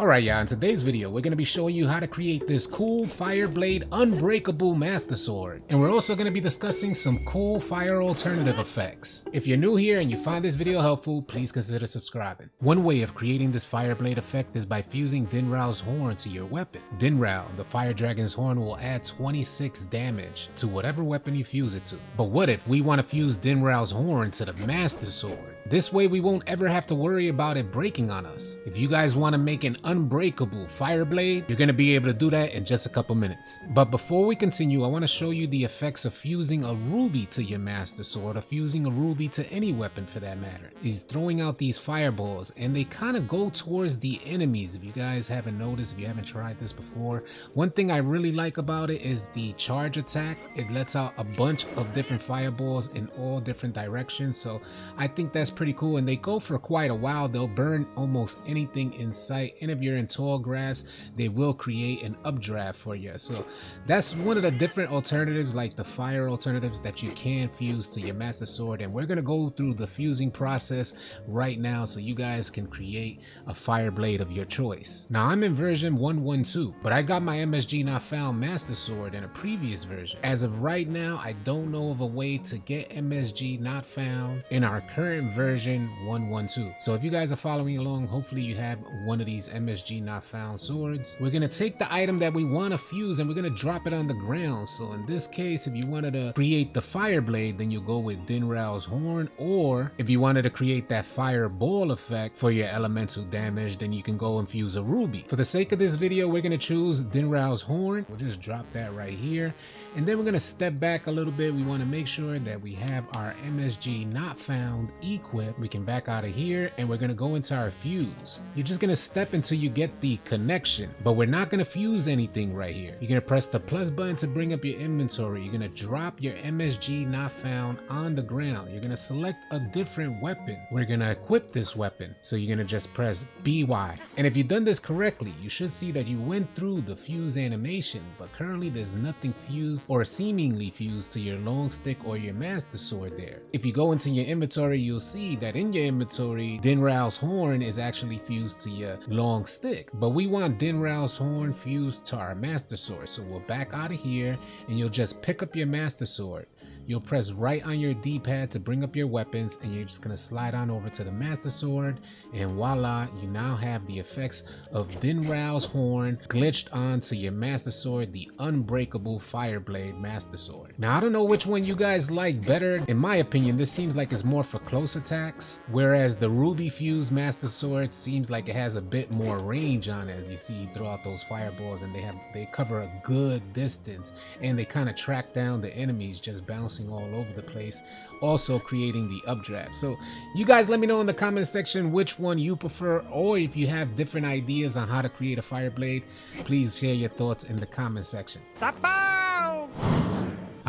Alright y'all, in today's video we're going to be showing you how to create this cool fire blade unbreakable master sword. And we're also going to be discussing some cool fire alternative effects. If you're new here and you find this video helpful, please consider subscribing. One way of creating this fire blade effect is by fusing Dinrao's horn to your weapon. Dinrao, the fire dragon's horn, will add 26 damage to whatever weapon you fuse it to. But what if we want to fuse Dinrao's horn to the master sword? This way we won't ever have to worry about it breaking on us. If you guys want to make an unbreakable fire blade, you're going to be able to do that in just a couple minutes. But before we continue, I want to show you the effects of fusing a ruby to your master sword, or fusing a ruby to any weapon for that matter. Is throwing out these fireballs, and they kind of go towards the enemies. If you guys haven't noticed, if you haven't tried this before, one thing I really like about it is the charge attack. It lets out a bunch of different fireballs in all different directions, so I think that's pretty cool, and they go for quite a while. They'll burn almost anything in sight, and if you're in tall grass, they will create an updraft for you. So that's one of the different alternatives, like the fire alternatives, that you can fuse to your master sword. And we're going to go through the fusing process right now so you guys can create a fire blade of your choice. Now I'm in version 1.12, but I got my MSG not found master sword in a previous version. As of right now, I don't know of a way to get MSG not found in our current version 1.12. So if you guys are following along, hopefully you have one of these MSG not found swords. We're going to take the item that we want to fuse and we're going to drop it on the ground. So in this case, if you wanted to create the fire blade, then you go with Dinrao's horn, or if you wanted to create that fireball effect for your elemental damage, then you can go and fuse a ruby. For the sake of this video, we're going to choose Dinrao's horn. We'll just drop that right here, and then we're going to step back a little bit. We want to make sure that we have our MSG not found equipped. We can back out of here and we're going to go into our fuse. You're just going to step until you get the connection, but we're not going to fuse anything right here. You're going to press the plus button to bring up your inventory. You're going to drop your MSG not found on the ground. You're going to select a different weapon. We're going to equip this weapon. So you're going to just press BY. And if you've done this correctly, you should see that you went through the fuse animation, but currently there's nothing fused or seemingly fused to your long stick or your master sword there. If you go into your inventory, you'll see that in your inventory, Dinrao's horn is actually fused to your long stick, but we want Dinrao's horn fused to our master sword. So we'll back out of here and you'll just pick up your master sword. You'll press right on your D-pad to bring up your weapons, and you're just going to slide on over to the master sword, and voila, you now have the effects of Dinrao's horn glitched onto your master sword, the unbreakable fire blade master sword. Now I don't know which one you guys like better. In my opinion, this seems like it's more for close attacks, whereas the ruby fused master sword seems like it has a bit more range on it. As you see, you throw out those fireballs and they cover a good distance, and they kind of track down the enemies, just bouncing all over the place, also creating the updraft. So you guys let me know in the comment section which one you prefer, or if you have different ideas on how to create a fire blade, please share your thoughts in the comment section. I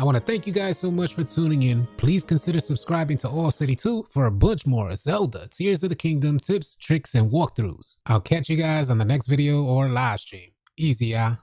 want to thank you guys so much for tuning in. Please consider subscribing to All City 2 for a bunch more Zelda, Tears of the Kingdom tips, tricks, and walkthroughs. I'll catch you guys on the next video or live stream. Easy, y'all.